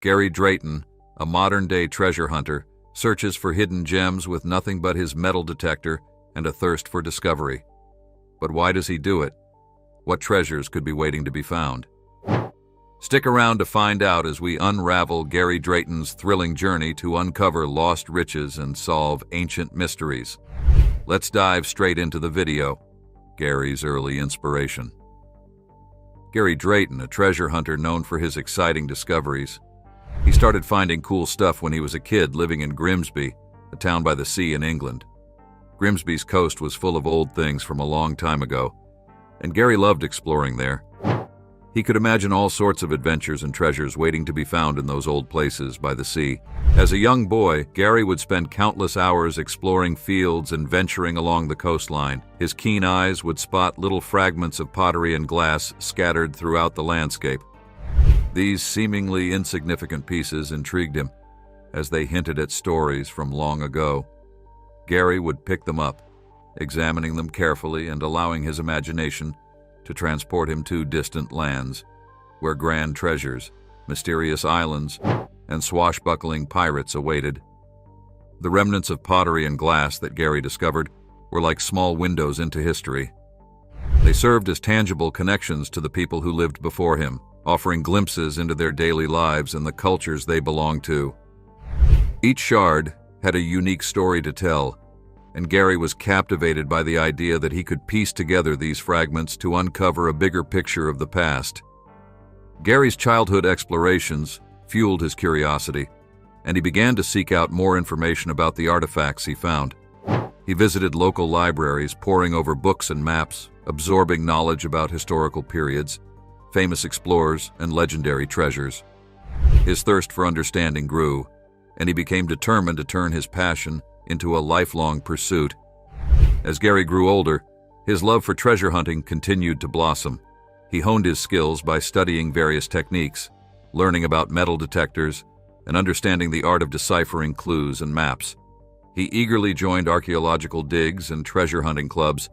Gary Drayton, a modern-day treasure hunter, searches for hidden gems with nothing but his metal detector and a thirst for discovery. But why does he do it? What treasures could be waiting to be found? Stick around to find out as we unravel Gary Drayton's thrilling journey to uncover lost riches and solve ancient mysteries. Let's dive straight into the video. Gary's early inspiration. Gary Drayton, a treasure hunter known for his exciting discoveries. He started finding cool stuff when he was a kid living in Grimsby, a town by the sea in England. Grimsby's coast was full of old things from a long time ago, and Gary loved exploring there. He could imagine all sorts of adventures and treasures waiting to be found in those old places by the sea. As a young boy, Gary would spend countless hours exploring fields and venturing along the coastline. His keen eyes would spot little fragments of pottery and glass scattered throughout the landscape. These seemingly insignificant pieces intrigued him, as they hinted at stories from long ago. Gary would pick them up, examining them carefully and allowing his imagination to transport him to distant lands, where grand treasures, mysterious islands, and swashbuckling pirates awaited. The remnants of pottery and glass that Gary discovered were like small windows into history. They served as tangible connections to the people who lived before him, offering glimpses into their daily lives and the cultures they belonged to. Each shard had a unique story to tell, and Gary was captivated by the idea that he could piece together these fragments to uncover a bigger picture of the past. Gary's childhood explorations fueled his curiosity, and he began to seek out more information about the artifacts he found. He visited local libraries, poring over books and maps, absorbing knowledge about historical periods, famous explorers, and legendary treasures. His thirst for understanding grew, and he became determined to turn his passion into a lifelong pursuit. As Gary grew older, his love for treasure hunting continued to blossom. He honed his skills by studying various techniques, learning about metal detectors, and understanding the art of deciphering clues and maps. He eagerly joined archaeological digs and treasure hunting clubs,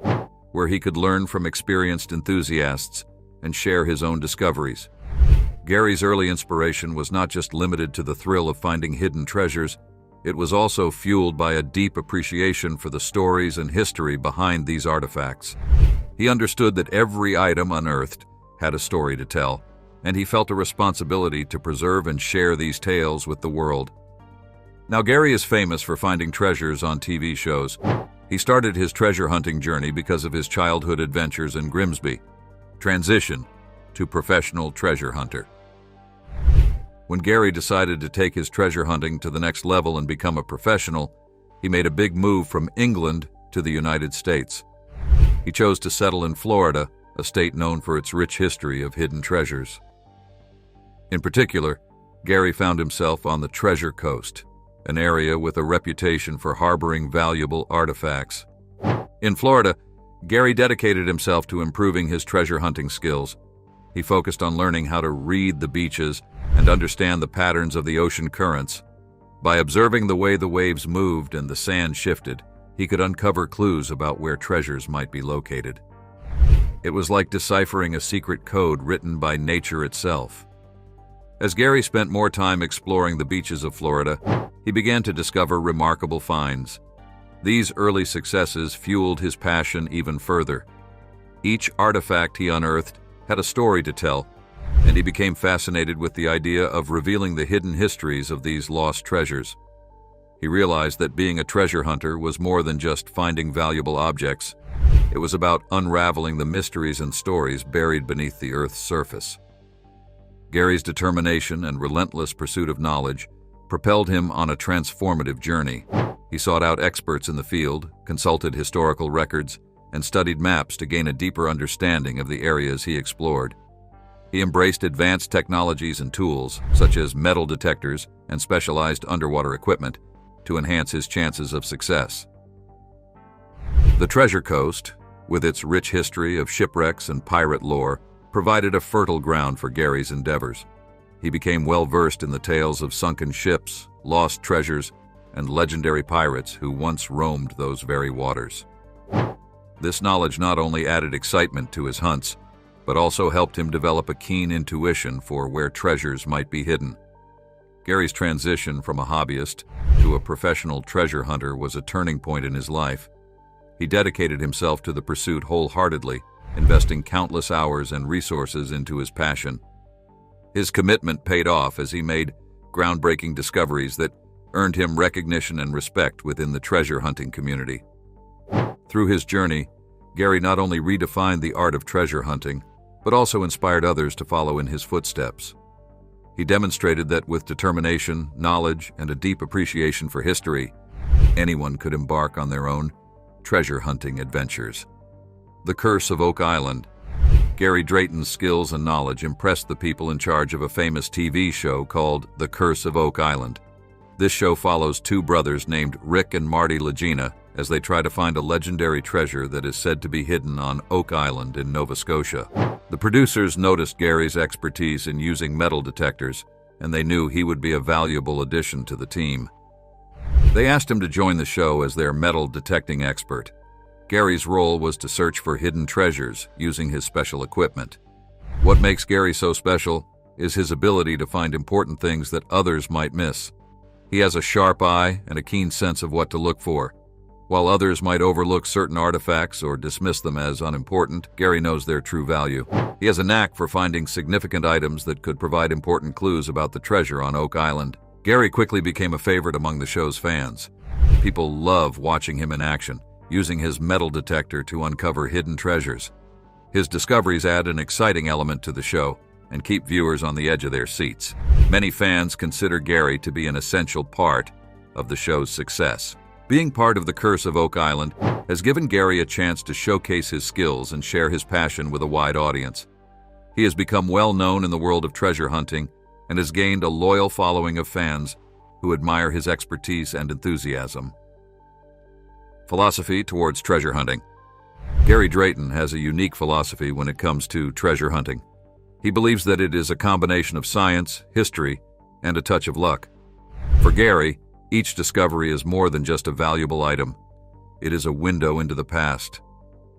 where he could learn from experienced enthusiasts and share his own discoveries. Gary's early inspiration was not just limited to the thrill of finding hidden treasures. It was also fueled by a deep appreciation for the stories and history behind these artifacts. He understood that every item unearthed had a story to tell, and he felt a responsibility to preserve and share these tales with the world. Now, Gary is famous for finding treasures on TV shows. He started his treasure hunting journey because of his childhood adventures in Grimsby. Transition to professional treasure hunter. When Gary decided to take his treasure hunting to the next level and become a professional, he made a big move from England to the United States. He chose to settle in Florida, a state known for its rich history of hidden treasures. In particular, Gary found himself on the Treasure Coast, an area with a reputation for harboring valuable artifacts. In Florida, Gary dedicated himself to improving his treasure hunting skills. He focused on learning how to read the beaches and understand the patterns of the ocean currents. By observing the way the waves moved and the sand shifted, he could uncover clues about where treasures might be located. It was like deciphering a secret code written by nature itself. As Gary spent more time exploring the beaches of Florida, he began to discover remarkable finds. These early successes fueled his passion even further. Each artifact he unearthed had a story to tell, and he became fascinated with the idea of revealing the hidden histories of these lost treasures. He realized that being a treasure hunter was more than just finding valuable objects. It was about unraveling the mysteries and stories buried beneath the Earth's surface. Gary's determination and relentless pursuit of knowledge propelled him on a transformative journey. He sought out experts in the field, consulted historical records, and studied maps to gain a deeper understanding of the areas he explored. He embraced advanced technologies and tools, such as metal detectors and specialized underwater equipment, to enhance his chances of success. The Treasure Coast, with its rich history of shipwrecks and pirate lore, provided a fertile ground for Gary's endeavors. He became well-versed in the tales of sunken ships, lost treasures, and legendary pirates who once roamed those very waters. This knowledge not only added excitement to his hunts, but also helped him develop a keen intuition for where treasures might be hidden. Gary's transition from a hobbyist to a professional treasure hunter was a turning point in his life. He dedicated himself to the pursuit wholeheartedly, investing countless hours and resources into his passion. His commitment paid off as he made groundbreaking discoveries that earned him recognition and respect within the treasure hunting community. Through his journey, Gary not only redefined the art of treasure hunting, but also inspired others to follow in his footsteps. He demonstrated that with determination, knowledge, and a deep appreciation for history, anyone could embark on their own treasure hunting adventures. The Curse of Oak Island. Gary Drayton's skills and knowledge impressed the people in charge of a famous TV show called The Curse of Oak Island. This show follows two brothers named Rick and Marty Legina as they try to find a legendary treasure that is said to be hidden on Oak Island in Nova Scotia. The producers noticed Gary's expertise in using metal detectors, and they knew he would be a valuable addition to the team. They asked him to join the show as their metal detecting expert. Gary's role was to search for hidden treasures using his special equipment. What makes Gary so special is his ability to find important things that others might miss. He has a sharp eye and a keen sense of what to look for. While others might overlook certain artifacts or dismiss them as unimportant, Gary knows their true value. He has a knack for finding significant items that could provide important clues about the treasure on Oak Island. Gary quickly became a favorite among the show's fans. People love watching him in action, using his metal detector to uncover hidden treasures. His discoveries add an exciting element to the show and keep viewers on the edge of their seats. Many fans consider Gary to be an essential part of the show's success. Being part of the Curse of Oak Island has given Gary a chance to showcase his skills and share his passion with a wide audience. He has become well known in the world of treasure hunting and has gained a loyal following of fans who admire his expertise and enthusiasm. Philosophy towards treasure hunting. Gary Drayton has a unique philosophy when it comes to treasure hunting. He believes that it is a combination of science, history, and a touch of luck. For Gary, each discovery is more than just a valuable item. It is a window into the past,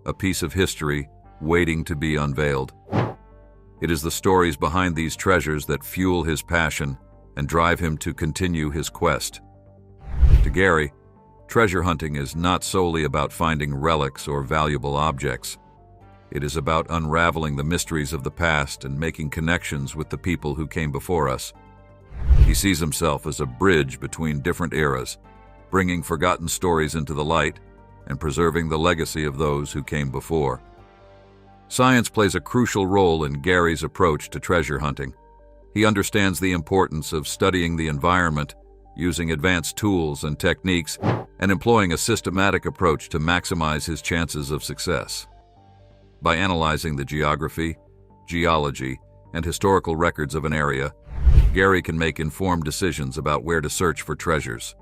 a piece of history waiting to be unveiled. It is the stories behind these treasures that fuel his passion and drive him to continue his quest. To Gary, treasure hunting is not solely about finding relics or valuable objects. It is about unraveling the mysteries of the past and making connections with the people who came before us. He sees himself as a bridge between different eras, bringing forgotten stories into the light and preserving the legacy of those who came before. Science plays a crucial role in Gary's approach to treasure hunting. He understands the importance of studying the environment, using advanced tools and techniques, and employing a systematic approach to maximize his chances of success. By analyzing the geography, geology, and historical records of an area, Gary can make informed decisions about where to search for treasures.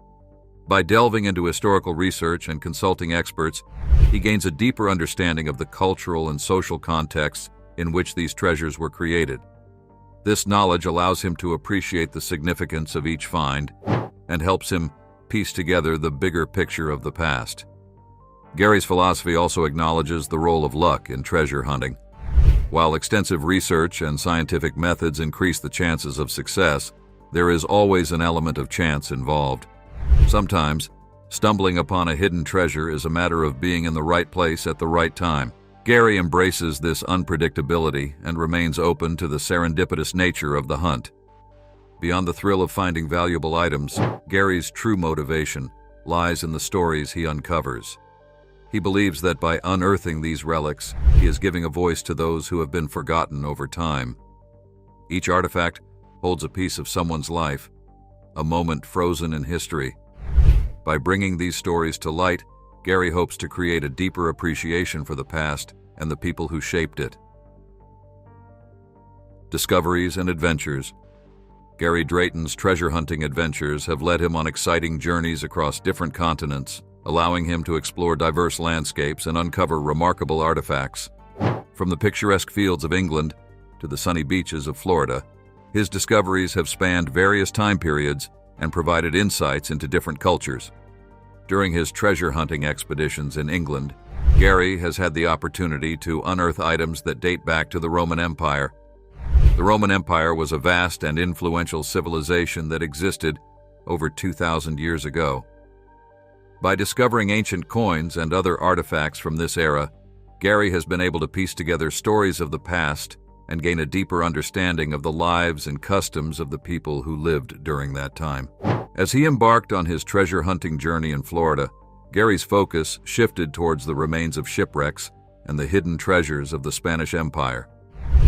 By delving into historical research and consulting experts, he gains a deeper understanding of the cultural and social contexts in which these treasures were created. This knowledge allows him to appreciate the significance of each find and helps him piece together the bigger picture of the past. Gary's philosophy also acknowledges the role of luck in treasure hunting. While extensive research and scientific methods increase the chances of success, there is always an element of chance involved. Sometimes, stumbling upon a hidden treasure is a matter of being in the right place at the right time. Gary embraces this unpredictability and remains open to the serendipitous nature of the hunt. Beyond the thrill of finding valuable items, Gary's true motivation lies in the stories he uncovers. He believes that by unearthing these relics, he is giving a voice to those who have been forgotten over time. Each artifact holds a piece of someone's life, a moment frozen in history. By bringing these stories to light, Gary hopes to create a deeper appreciation for the past and the people who shaped it. Discoveries and adventures. Gary Drayton's treasure hunting adventures have led him on exciting journeys across different continents, allowing him to explore diverse landscapes and uncover remarkable artifacts. From the picturesque fields of England to the sunny beaches of Florida, his discoveries have spanned various time periods and provided insights into different cultures. During his treasure hunting expeditions in England, Gary has had the opportunity to unearth items that date back to the Roman Empire. The Roman Empire was a vast and influential civilization that existed over 2,000 years ago. By discovering ancient coins and other artifacts from this era, Gary has been able to piece together stories of the past and gain a deeper understanding of the lives and customs of the people who lived during that time. As he embarked on his treasure hunting journey in Florida, Gary's focus shifted towards the remains of shipwrecks and the hidden treasures of the Spanish Empire.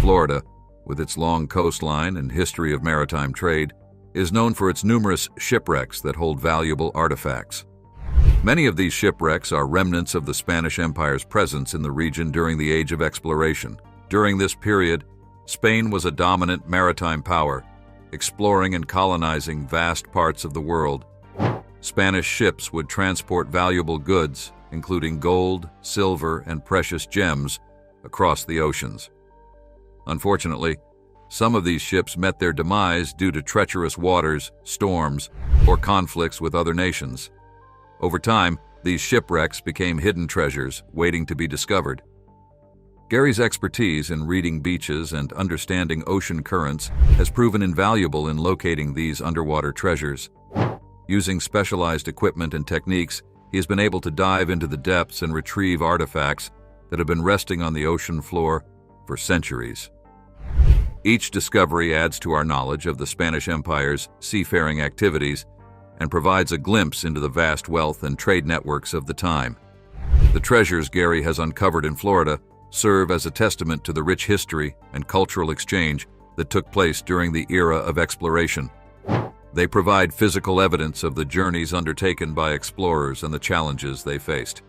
Florida, with its long coastline and history of maritime trade, is known for its numerous shipwrecks that hold valuable artifacts. Many of these shipwrecks are remnants of the Spanish Empire's presence in the region during the Age of Exploration. During this period, Spain was a dominant maritime power, exploring and colonizing vast parts of the world. Spanish ships would transport valuable goods, including gold, silver, and precious gems, across the oceans. Unfortunately, some of these ships met their demise due to treacherous waters, storms, or conflicts with other nations. Over time, these shipwrecks became hidden treasures waiting to be discovered. Gary's expertise in reading beaches and understanding ocean currents has proven invaluable in locating these underwater treasures. Using specialized equipment and techniques, he has been able to dive into the depths and retrieve artifacts that have been resting on the ocean floor for centuries. Each discovery adds to our knowledge of the Spanish Empire's seafaring activities and provides a glimpse into the vast wealth and trade networks of the time. The treasures Gary has uncovered in Florida serve as a testament to the rich history and cultural exchange that took place during the era of exploration. They provide physical evidence of the journeys undertaken by explorers and the challenges they faced.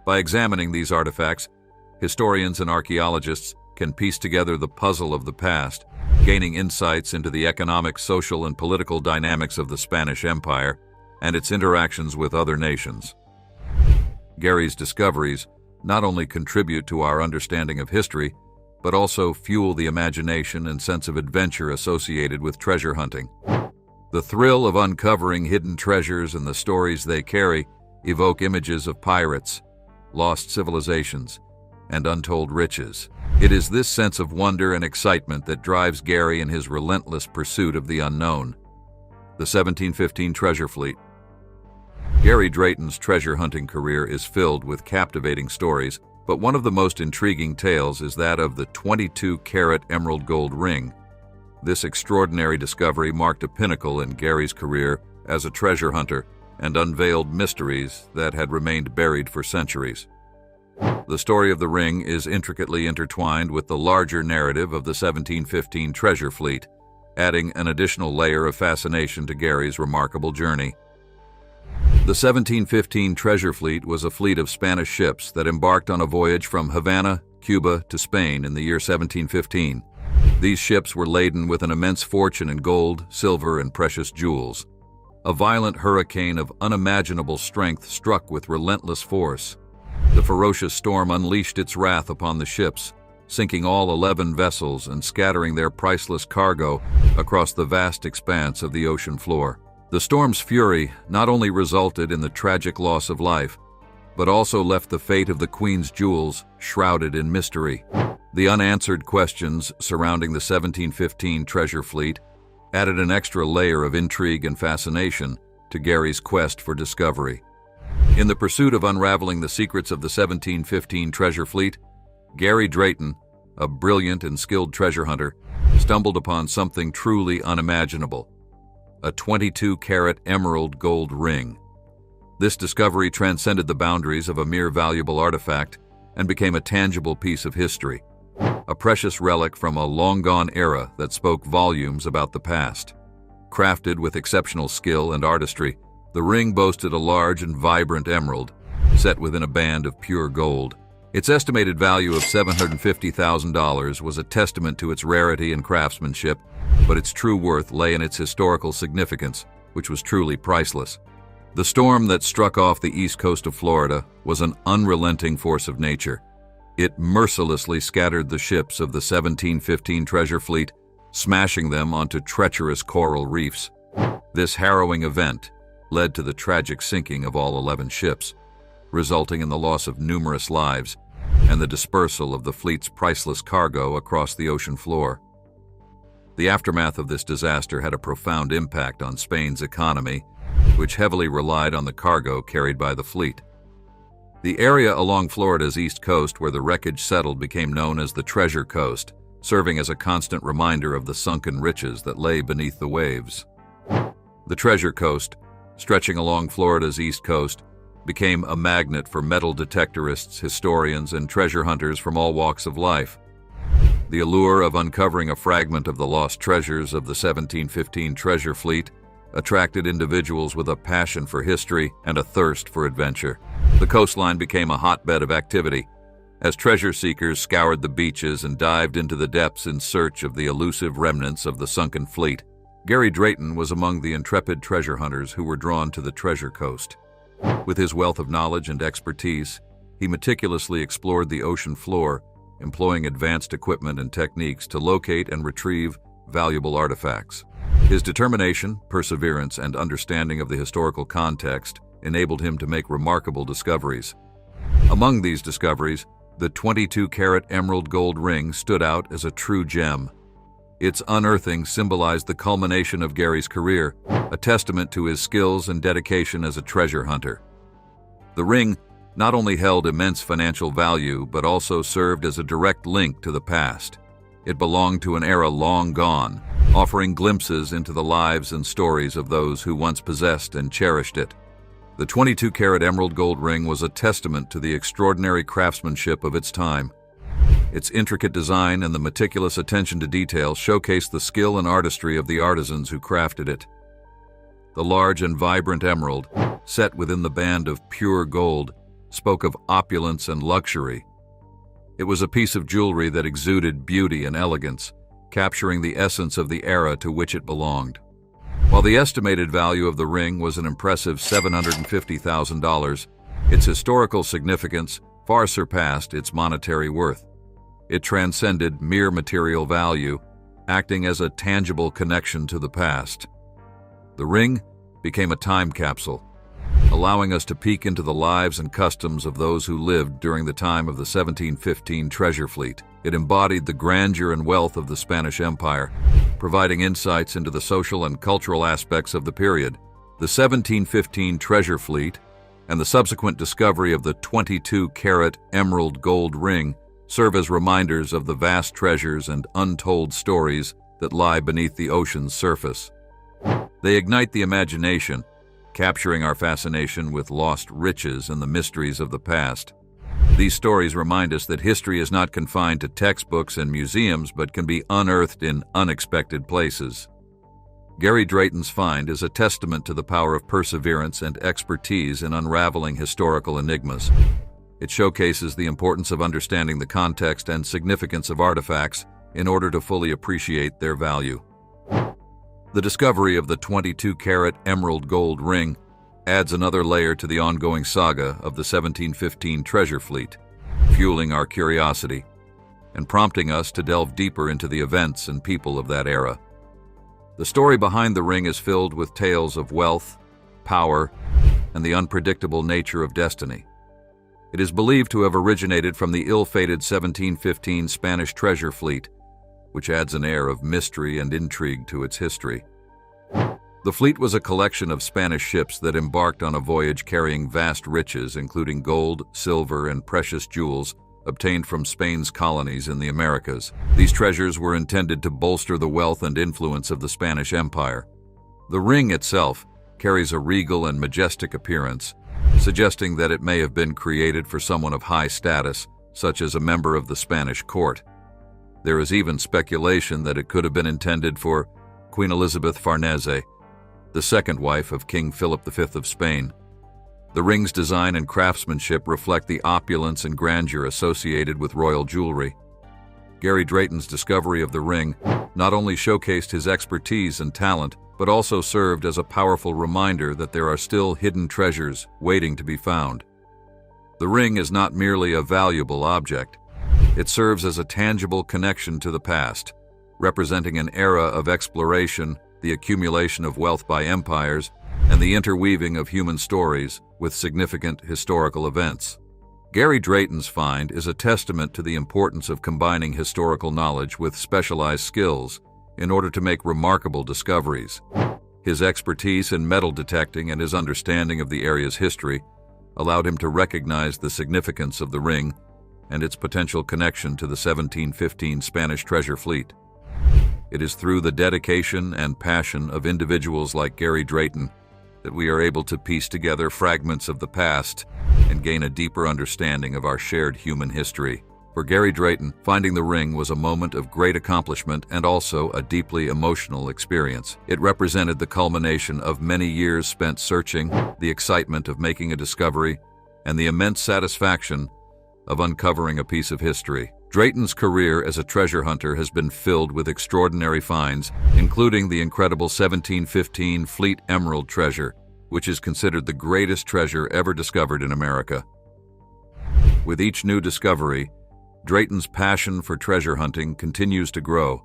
By examining these artifacts, historians and archaeologists can piece together the puzzle of the past, gaining insights into the economic, social, and political dynamics of the Spanish Empire and its interactions with other nations. Gary's discoveries not only contribute to our understanding of history, but also fuel the imagination and sense of adventure associated with treasure hunting. The thrill of uncovering hidden treasures and the stories they carry evoke images of pirates, lost civilizations, and untold riches. It is this sense of wonder and excitement that drives Gary in his relentless pursuit of the unknown. The 1715 Treasure Fleet. Gary Drayton's treasure hunting career is filled with captivating stories, but one of the most intriguing tales is that of the 22-carat emerald gold ring. This extraordinary discovery marked a pinnacle in Gary's career as a treasure hunter and unveiled mysteries that had remained buried for centuries. The story of the ring is intricately intertwined with the larger narrative of the 1715 Treasure Fleet, adding an additional layer of fascination to Gary's remarkable journey. The 1715 Treasure Fleet was a fleet of Spanish ships that embarked on a voyage from Havana, Cuba, to Spain in the year 1715. These ships were laden with an immense fortune in gold, silver, and precious jewels. A violent hurricane of unimaginable strength struck with relentless force. The ferocious storm unleashed its wrath upon the ships, sinking all 11 vessels and scattering their priceless cargo across the vast expanse of the ocean floor. The storm's fury not only resulted in the tragic loss of life, but also left the fate of the Queen's jewels shrouded in mystery. The unanswered questions surrounding the 1715 Treasure Fleet added an extra layer of intrigue and fascination to Gary's quest for discovery. In the pursuit of unraveling the secrets of the 1715 Treasure Fleet, Gary Drayton, a brilliant and skilled treasure hunter, stumbled upon something truly unimaginable: a 22-carat emerald gold ring. This discovery transcended the boundaries of a mere valuable artifact and became a tangible piece of history, a precious relic from a long-gone era that spoke volumes about the past. Crafted with exceptional skill and artistry, the ring boasted a large and vibrant emerald, set within a band of pure gold. Its estimated value of $750,000 was a testament to its rarity and craftsmanship, but its true worth lay in its historical significance, which was truly priceless. The storm that struck off the east coast of Florida was an unrelenting force of nature. It mercilessly scattered the ships of the 1715 Treasure Fleet, smashing them onto treacherous coral reefs. This harrowing event led to the tragic sinking of all 11 ships, resulting in the loss of numerous lives and the dispersal of the fleet's priceless cargo across the ocean floor. The aftermath of this disaster had a profound impact on Spain's economy, which heavily relied on the cargo carried by the fleet. The area along Florida's east coast where the wreckage settled became known as the Treasure Coast, serving as a constant reminder of the sunken riches that lay beneath the waves. The Treasure Coast, stretching along Florida's east coast, became a magnet for metal detectorists, historians, and treasure hunters from all walks of life. The allure of uncovering a fragment of the lost treasures of the 1715 treasure fleet attracted individuals with a passion for history and a thirst for adventure. The coastline became a hotbed of activity, as treasure seekers scoured the beaches and dived into the depths in search of the elusive remnants of the sunken fleet. Gary Drayton was among the intrepid treasure hunters who were drawn to the Treasure Coast. With his wealth of knowledge and expertise, he meticulously explored the ocean floor, employing advanced equipment and techniques to locate and retrieve valuable artifacts. His determination, perseverance, and understanding of the historical context enabled him to make remarkable discoveries. Among these discoveries, the 22-carat emerald gold ring stood out as a true gem. Its unearthing symbolized the culmination of Gary's career, a testament to his skills and dedication as a treasure hunter. The ring not only held immense financial value, but also served as a direct link to the past. It belonged to an era long gone, offering glimpses into the lives and stories of those who once possessed and cherished it. The 22-carat emerald gold ring was a testament to the extraordinary craftsmanship of its time. Its intricate design and the meticulous attention to detail showcased the skill and artistry of the artisans who crafted it. The large and vibrant emerald, set within the band of pure gold, spoke of opulence and luxury. It was a piece of jewelry that exuded beauty and elegance, capturing the essence of the era to which it belonged. While the estimated value of the ring was an impressive $750,000, its historical significance far surpassed its monetary worth. It transcended mere material value, acting as a tangible connection to the past. The ring became a time capsule, allowing us to peek into the lives and customs of those who lived during the time of the 1715 treasure fleet. It embodied the grandeur and wealth of the Spanish Empire, providing insights into the social and cultural aspects of the period. The 1715 treasure fleet and the subsequent discovery of the 22-carat emerald gold ring serve as reminders of the vast treasures and untold stories that lie beneath the ocean's surface. They ignite the imagination, capturing our fascination with lost riches and the mysteries of the past. These stories remind us that history is not confined to textbooks and museums, but can be unearthed in unexpected places. Gary Drayton's find is a testament to the power of perseverance and expertise in unraveling historical enigmas. It showcases the importance of understanding the context and significance of artifacts in order to fully appreciate their value. The discovery of the 22-carat emerald gold ring adds another layer to the ongoing saga of the 1715 treasure fleet, fueling our curiosity and prompting us to delve deeper into the events and people of that era. The story behind the ring is filled with tales of wealth, power, and the unpredictable nature of destiny. It is believed to have originated from the ill-fated 1715 Spanish treasure fleet, which adds an air of mystery and intrigue to its history. The fleet was a collection of Spanish ships that embarked on a voyage carrying vast riches, including gold, silver, and precious jewels obtained from Spain's colonies in the Americas. These treasures were intended to bolster the wealth and influence of the Spanish Empire. The ring itself carries a regal and majestic appearance, suggesting that it may have been created for someone of high status, such as a member of the Spanish court. There is even speculation that it could have been intended for Queen Elizabeth Farnese, the second wife of King Philip V of Spain. The ring's design and craftsmanship reflect the opulence and grandeur associated with royal jewelry. Gary Drayton's discovery of the ring not only showcased his expertise and talent, but also served as a powerful reminder that there are still hidden treasures waiting to be found. The ring is not merely a valuable object. It serves as a tangible connection to the past, representing an era of exploration, the accumulation of wealth by empires, and the interweaving of human stories with significant historical events. Gary Drayton's find is a testament to the importance of combining historical knowledge with specialized skills in order to make remarkable discoveries. His expertise in metal detecting and his understanding of the area's history allowed him to recognize the significance of the ring and its potential connection to the 1715 Spanish treasure fleet. It is through the dedication and passion of individuals like Gary Drayton that we are able to piece together fragments of the past and gain a deeper understanding of our shared human history. For Gary Drayton, finding the ring was a moment of great accomplishment and also a deeply emotional experience. It represented the culmination of many years spent searching, the excitement of making a discovery, and the immense satisfaction of uncovering a piece of history. Drayton's career as a treasure hunter has been filled with extraordinary finds, including the incredible 1715 Fleet Emerald treasure, which is considered the greatest treasure ever discovered in America. With each new discovery, Drayton's passion for treasure hunting continues to grow,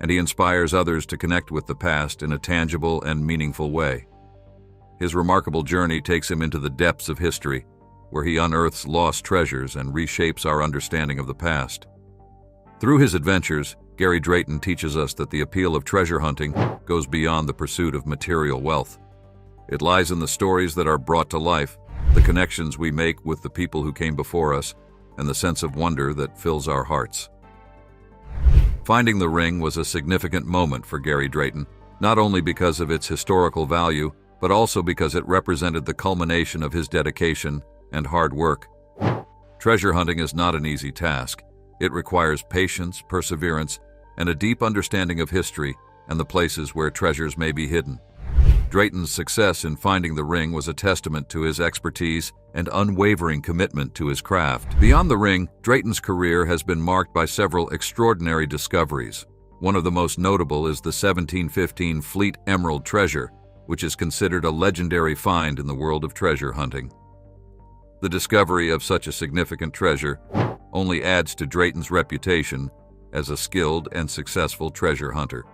and he inspires others to connect with the past in a tangible and meaningful way. His remarkable journey takes him into the depths of history, where he unearths lost treasures and reshapes our understanding of the past. Through his adventures, Gary Drayton teaches us that the appeal of treasure hunting goes beyond the pursuit of material wealth. It lies in the stories that are brought to life, the connections we make with the people who came before us, and the sense of wonder that fills our hearts. Finding the ring was a significant moment for Gary Drayton, not only because of its historical value, but also because it represented the culmination of his dedication and hard work. Treasure hunting is not an easy task. It requires patience, perseverance, and a deep understanding of history and the places where treasures may be hidden. Drayton's success in finding the ring was a testament to his expertise and unwavering commitment to his craft. Beyond the ring, Drayton's career has been marked by several extraordinary discoveries. One of the most notable is the 1715 Fleet Emerald treasure, which is considered a legendary find in the world of treasure hunting. The discovery of such a significant treasure only adds to Drayton's reputation as a skilled and successful treasure hunter.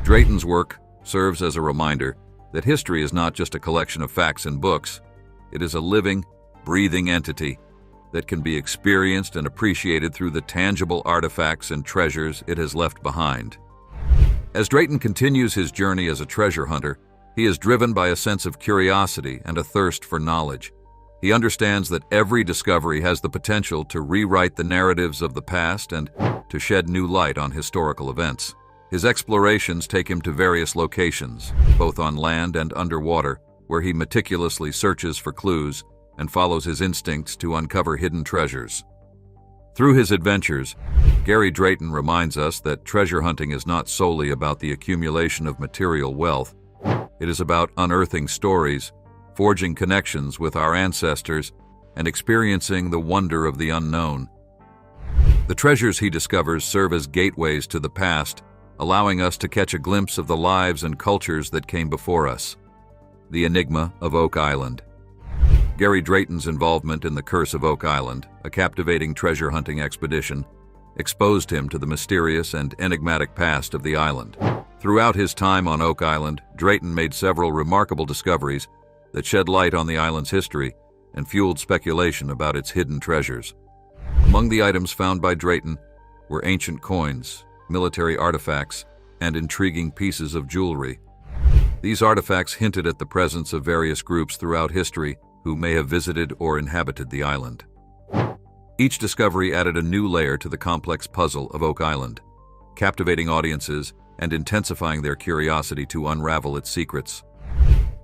Drayton's work serves as a reminder that history is not just a collection of facts and books. It is a living, breathing entity that can be experienced and appreciated through the tangible artifacts and treasures it has left behind. As Drayton continues his journey as a treasure hunter, he is driven by a sense of curiosity and a thirst for knowledge. He understands that every discovery has the potential to rewrite the narratives of the past and to shed new light on historical events. His explorations take him to various locations, both on land and underwater, where he meticulously searches for clues and follows his instincts to uncover hidden treasures. Through his adventures, Gary Drayton reminds us that treasure hunting is not solely about the accumulation of material wealth. It is about unearthing stories, forging connections with our ancestors, and experiencing the wonder of the unknown. The treasures he discovers serve as gateways to the past, allowing us to catch a glimpse of the lives and cultures that came before us. The Enigma of Oak Island. Gary Drayton's involvement in the Curse of Oak Island, a captivating treasure hunting expedition, exposed him to the mysterious and enigmatic past of the island. Throughout his time on Oak Island, Drayton made several remarkable discoveries that shed light on the island's history and fueled speculation about its hidden treasures. Among the items found by Drayton were ancient coins, military artifacts, and intriguing pieces of jewelry. These artifacts hinted at the presence of various groups throughout history who may have visited or inhabited the island. Each discovery added a new layer to the complex puzzle of Oak Island, captivating audiences and intensifying their curiosity to unravel its secrets.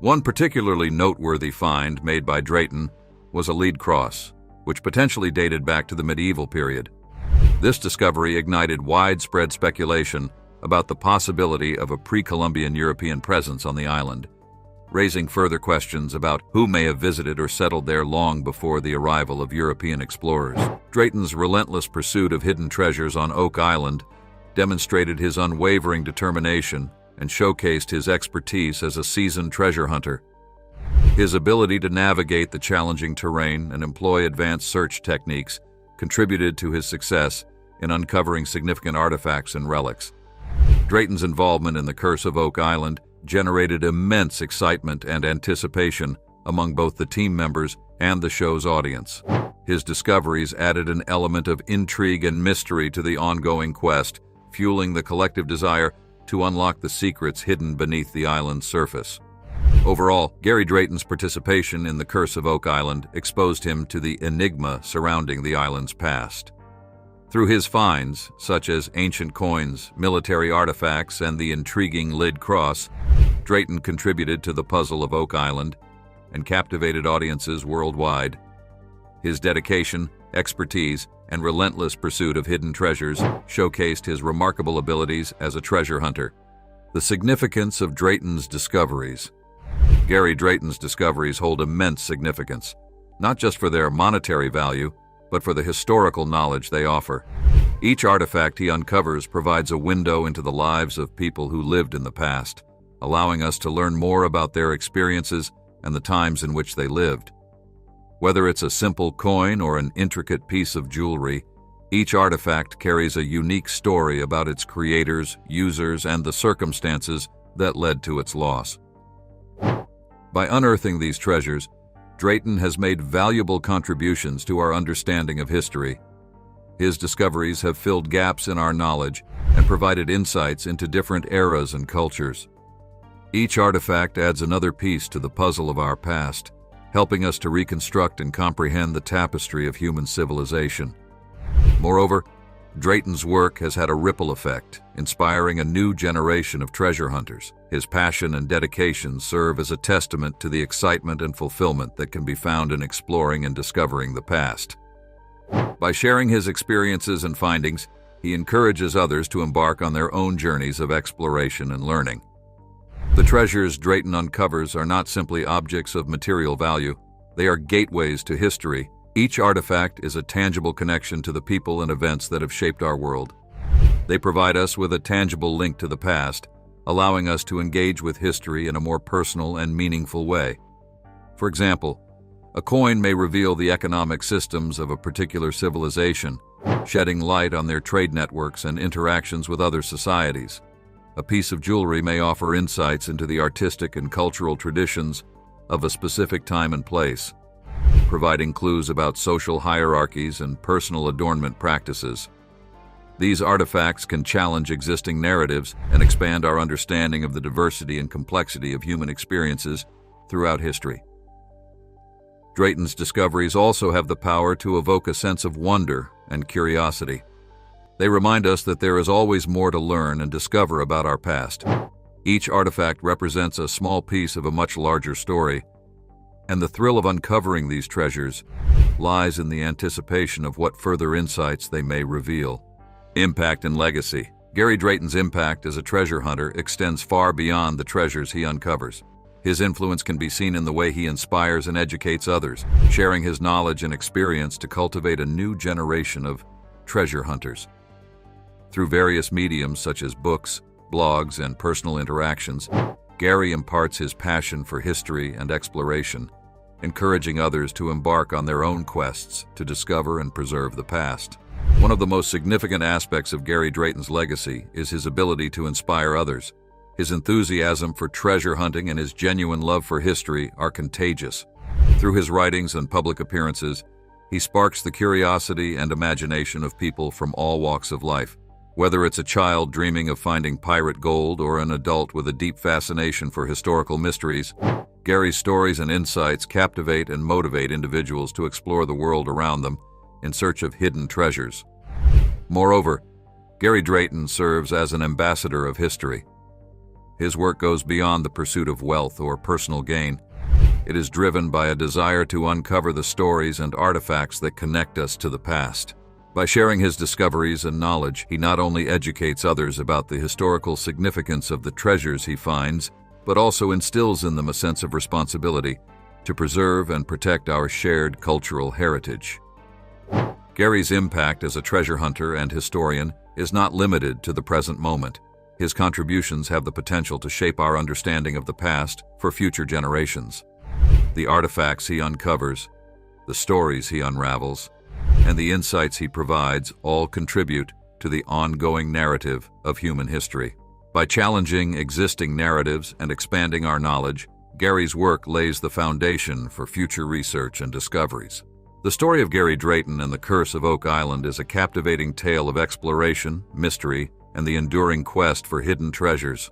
One particularly noteworthy find made by Drayton was a lead cross, which potentially dated back to the medieval period. This discovery ignited widespread speculation about the possibility of a pre-Columbian European presence on the island, raising further questions about who may have visited or settled there long before the arrival of European explorers. Drayton's relentless pursuit of hidden treasures on Oak Island demonstrated his unwavering determination and showcased his expertise as a seasoned treasure hunter. His ability to navigate the challenging terrain and employ advanced search techniques contributed to his success in uncovering significant artifacts and relics. Drayton's involvement in the Curse of Oak Island generated immense excitement and anticipation among both the team members and the show's audience. His discoveries added an element of intrigue and mystery to the ongoing quest, fueling the collective desire to unlock the secrets hidden beneath the island's surface. Overall, Gary Drayton's participation in the Curse of Oak Island exposed him to the enigma surrounding the island's past. Through his finds, such as ancient coins, military artifacts, and the intriguing Lid Cross, Drayton contributed to the puzzle of Oak Island and captivated audiences worldwide. His dedication, expertise, and relentless pursuit of hidden treasures showcased his remarkable abilities as a treasure hunter. The significance of Drayton's discoveries. Gary Drayton's discoveries hold immense significance, not just for their monetary value, but for the historical knowledge they offer. Each artifact he uncovers provides a window into the lives of people who lived in the past, allowing us to learn more about their experiences and the times in which they lived. Whether it's a simple coin or an intricate piece of jewelry, each artifact carries a unique story about its creators, users, and the circumstances that led to its loss. By unearthing these treasures, Drayton has made valuable contributions to our understanding of history. His discoveries have filled gaps in our knowledge and provided insights into different eras and cultures. Each artifact adds another piece to the puzzle of our past, helping us to reconstruct and comprehend the tapestry of human civilization. Moreover, Drayton's work has had a ripple effect, inspiring a new generation of treasure hunters. His passion and dedication serve as a testament to the excitement and fulfillment that can be found in exploring and discovering the past. By sharing his experiences and findings, he encourages others to embark on their own journeys of exploration and learning. The treasures Drayton uncovers are not simply objects of material value, they are gateways to history. Each artifact is a tangible connection to the people and events that have shaped our world. They provide us with a tangible link to the past, allowing us to engage with history in a more personal and meaningful way. For example, a coin may reveal the economic systems of a particular civilization, shedding light on their trade networks and interactions with other societies. A piece of jewelry may offer insights into the artistic and cultural traditions of a specific time and place, providing clues about social hierarchies and personal adornment practices. These artifacts can challenge existing narratives and expand our understanding of the diversity and complexity of human experiences throughout history. Drayton's discoveries also have the power to evoke a sense of wonder and curiosity. They remind us that there is always more to learn and discover about our past. Each artifact represents a small piece of a much larger story, and the thrill of uncovering these treasures lies in the anticipation of what further insights they may reveal. Impact and legacy. Gary Drayton's impact as a treasure hunter extends far beyond the treasures he uncovers. His influence can be seen in the way he inspires and educates others, sharing his knowledge and experience to cultivate a new generation of treasure hunters. Through various mediums such as books, blogs, and personal interactions, Gary imparts his passion for history and exploration, encouraging others to embark on their own quests to discover and preserve the past. One of the most significant aspects of Gary Drayton's legacy is his ability to inspire others. His enthusiasm for treasure hunting and his genuine love for history are contagious. Through his writings and public appearances, he sparks the curiosity and imagination of people from all walks of life. Whether it's a child dreaming of finding pirate gold or an adult with a deep fascination for historical mysteries, Gary's stories and insights captivate and motivate individuals to explore the world around them in search of hidden treasures. Moreover, Gary Drayton serves as an ambassador of history. His work goes beyond the pursuit of wealth or personal gain. It is driven by a desire to uncover the stories and artifacts that connect us to the past. By sharing his discoveries and knowledge, he not only educates others about the historical significance of the treasures he finds, but also instills in them a sense of responsibility to preserve and protect our shared cultural heritage. Gary's impact as a treasure hunter and historian is not limited to the present moment. His contributions have the potential to shape our understanding of the past for future generations. The artifacts he uncovers, the stories he unravels, and the insights he provides all contribute to the ongoing narrative of human history. By challenging existing narratives and expanding our knowledge, Gary's work lays the foundation for future research and discoveries. The story of Gary Drayton and the Curse of Oak Island is a captivating tale of exploration, mystery, and the enduring quest for hidden treasures.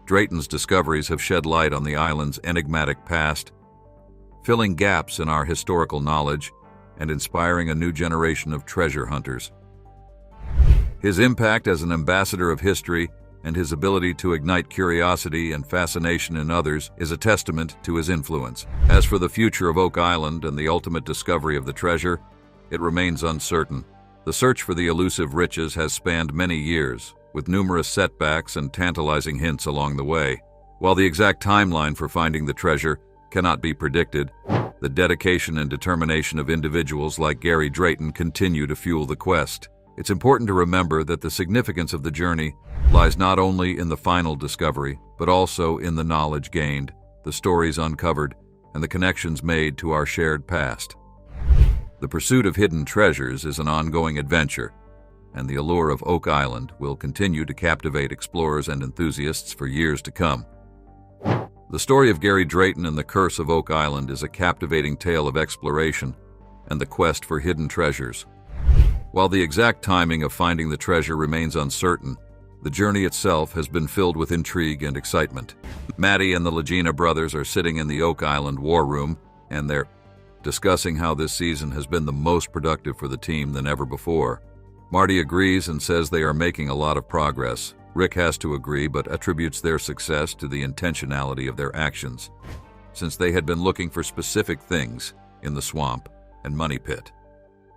Drayton's discoveries have shed light on the island's enigmatic past, filling gaps in our historical knowledge and inspiring a new generation of treasure hunters. His impact as an ambassador of history and his ability to ignite curiosity and fascination in others is a testament to his influence. As for the future of Oak Island and the ultimate discovery of the treasure, it remains uncertain. The search for the elusive riches has spanned many years, with numerous setbacks and tantalizing hints along the way. While the exact timeline for finding the treasure cannot be predicted, the dedication and determination of individuals like Gary Drayton continue to fuel the quest. It's important to remember that the significance of the journey lies not only in the final discovery, but also in the knowledge gained, the stories uncovered, and the connections made to our shared past. The pursuit of hidden treasures is an ongoing adventure, and the allure of Oak Island will continue to captivate explorers and enthusiasts for years to come. The story of Gary Drayton and the Curse of Oak Island is a captivating tale of exploration and the quest for hidden treasures. While the exact timing of finding the treasure remains uncertain, the journey itself has been filled with intrigue and excitement. Maddie and the Legina brothers are sitting in the Oak Island war room, and they're discussing how this season has been the most productive for the team than ever before. Marty agrees and says they are making a lot of progress. Rick has to agree, but attributes their success to the intentionality of their actions, since they had been looking for specific things in the swamp and money pit.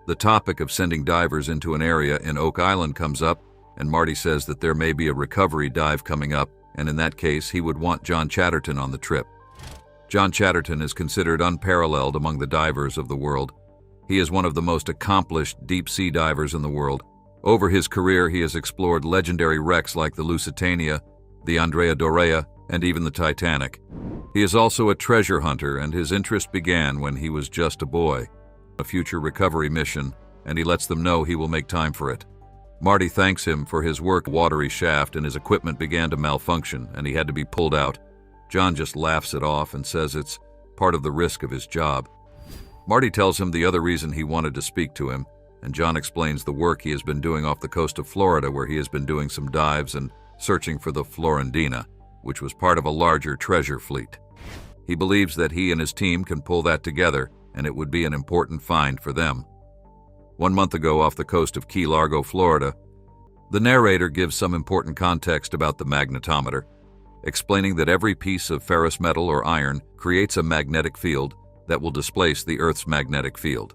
The topic of sending divers into an area in Oak Island comes up, and Marty says that there may be a recovery dive coming up, and in that case, he would want John Chatterton on the trip. John Chatterton is considered unparalleled among the divers of the world. He is one of the most accomplished deep-sea divers in the world. Over his career, he has explored legendary wrecks like the Lusitania, the Andrea Dorea, and even the Titanic. He is also a treasure hunter, and his interest began when he was just a boy. A future recovery mission, and he lets them know he will make time for it. Marty thanks him for his work. Watery shaft and his equipment began to malfunction, and he had to be pulled out. John just laughs it off and says it's part of the risk of his job. Marty tells him the other reason he wanted to speak to him, and John explains the work he has been doing off the coast of Florida, where he has been doing some dives and searching for the Florendina, which was part of a larger treasure fleet. He believes that he and his team can pull that together, and it would be an important find for them. 1 month ago, off the coast of Key Largo, Florida, the narrator gives some important context about the magnetometer, explaining that every piece of ferrous metal or iron creates a magnetic field that will displace the Earth's magnetic field.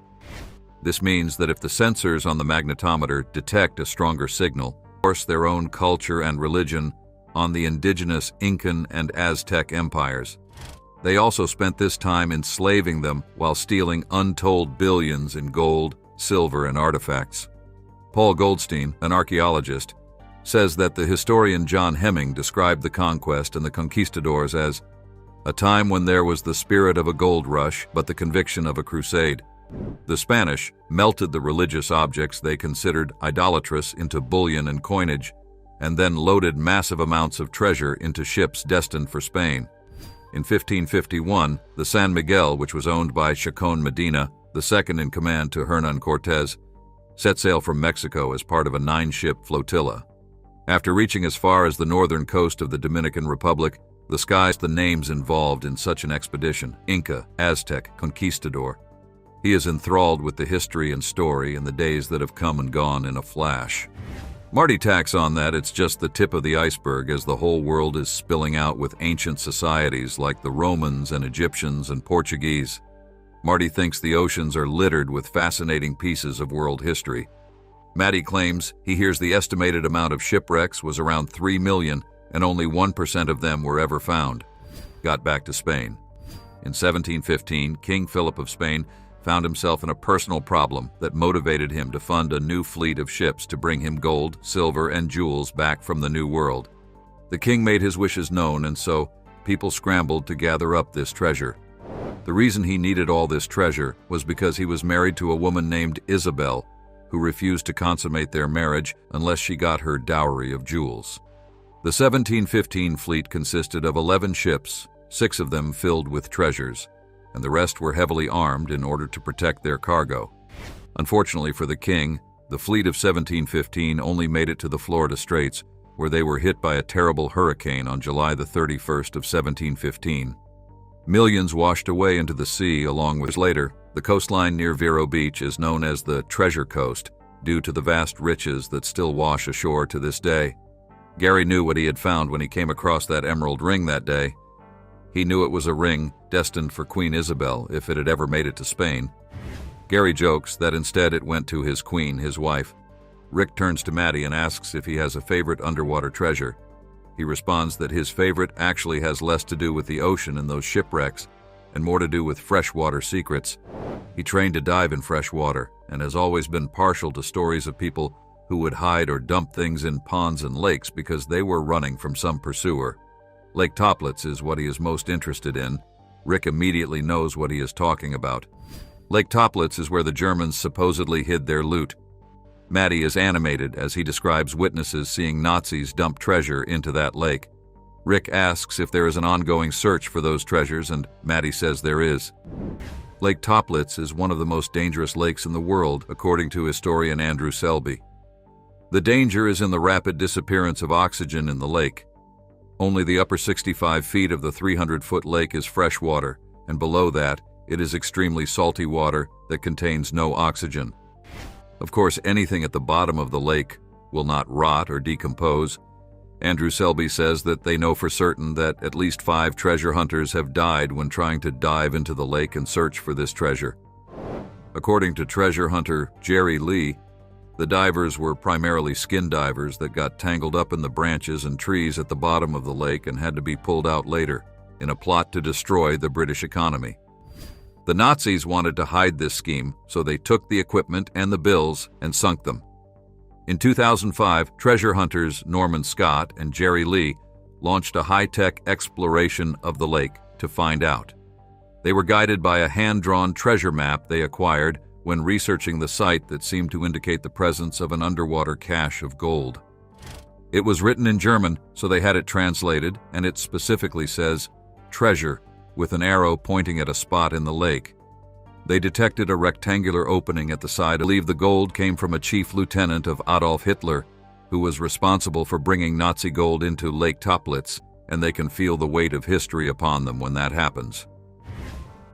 This means that if the sensors on the magnetometer detect a stronger signal, force their own culture and religion on the indigenous Incan and Aztec empires. They also spent this time enslaving them while stealing untold billions in gold, silver, and artifacts. Paul Goldstein, an archaeologist, says that the historian John Hemming described the conquest and the conquistadors as a time when there was the spirit of a gold rush, but the conviction of a crusade. The Spanish melted the religious objects they considered idolatrous into bullion and coinage, and then loaded massive amounts of treasure into ships destined for Spain. In 1551, the San Miguel, which was owned by Chacon Medina, the second in command to Hernan Cortés, set sail from Mexico as part of a 9-ship flotilla. After reaching as far as the northern coast of the Dominican Republic, the skies the names involved in such an expedition: Inca, Aztec, Conquistador. He is enthralled with the history and story in the days that have come and gone in a flash. Marty tacks on that it's just the tip of the iceberg, as the whole world is spilling out with ancient societies like the Romans and Egyptians and Portuguese. Marty thinks the oceans are littered with fascinating pieces of world history. Maddie claims he hears the estimated amount of shipwrecks was around 3 million, and only 1% of them were ever found. Got back to Spain. In 1715, King Philip of Spain found himself in a personal problem that motivated him to fund a new fleet of ships to bring him gold, silver, and jewels back from the New World. The king made his wishes known, and so people scrambled to gather up this treasure. The reason he needed all this treasure was because he was married to a woman named Isabel, who refused to consummate their marriage unless she got her dowry of jewels. The 1715 fleet consisted of 11 ships, 6 of them filled with treasures, and the rest were heavily armed in order to protect their cargo. Unfortunately for the king, The fleet of 1715 only made it to the Florida Straits, where they were hit by a terrible hurricane on July the 31st of 1715. Millions washed away into the sea along with later. The coastline near Vero Beach is known as the Treasure Coast due to the vast riches that still wash ashore to this day. Gary knew what he had found when he came across that emerald ring that day. He knew it was a ring destined for Queen Isabel if it had ever made it to Spain. Gary jokes that instead it went to his queen, his wife. Rick turns to Maddie and asks if he has a favorite underwater treasure. He responds that his favorite actually has less to do with the ocean and those shipwrecks and more to do with freshwater secrets. He trained to dive in fresh water and has always been partial to stories of people who would hide or dump things in ponds and lakes because they were running from some pursuer. Lake Toplitz is what he is most interested in. Rick immediately knows what he is talking about. Lake Toplitz is where the Germans supposedly hid their loot. Maddie is animated as he describes witnesses seeing Nazis dump treasure into that lake. Rick asks if there is an ongoing search for those treasures, and Maddie says there is. Lake Toplitz is one of the most dangerous lakes in the world, according to historian Andrew Selby. The danger is in the rapid disappearance of oxygen in the lake. Only the upper 65 feet of the 300-foot lake is fresh water, and below that, it is extremely salty water that contains no oxygen. Of course, anything at the bottom of the lake will not rot or decompose. Andrew Selby says that they know for certain that at least 5 treasure hunters have died when trying to dive into the lake and search for this treasure. According to treasure hunter Jerry Lee, the divers were primarily skin divers that got tangled up in the branches and trees at the bottom of the lake and had to be pulled out later, in a plot to destroy the British economy. The Nazis wanted to hide this scheme, so they took the equipment and the bills and sunk them. In 2005, treasure hunters Norman Scott and Jerry Lee launched a high-tech exploration of the lake to find out. They were guided by a hand-drawn treasure map they acquired when researching the site that seemed to indicate the presence of an underwater cache of gold. It was written in German, so they had it translated, and it specifically says, "Treasure," with an arrow pointing at a spot in the lake. They detected a rectangular opening at the side. I believe the gold came from a chief lieutenant of Adolf Hitler, who was responsible for bringing Nazi gold into Lake Toplitz, and they can feel the weight of history upon them when that happens.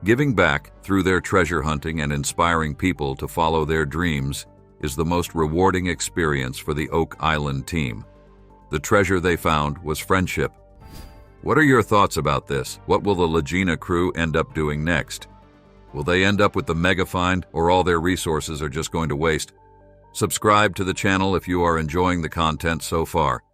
Giving back through their treasure hunting and inspiring people to follow their dreams is the most rewarding experience for the Oak Island team. The treasure they found was friendship. What are your thoughts about this? What will the Legina crew end up doing next? Will they end up with the mega find, or all their resources are just going to waste? Subscribe to the channel if you are enjoying the content so far.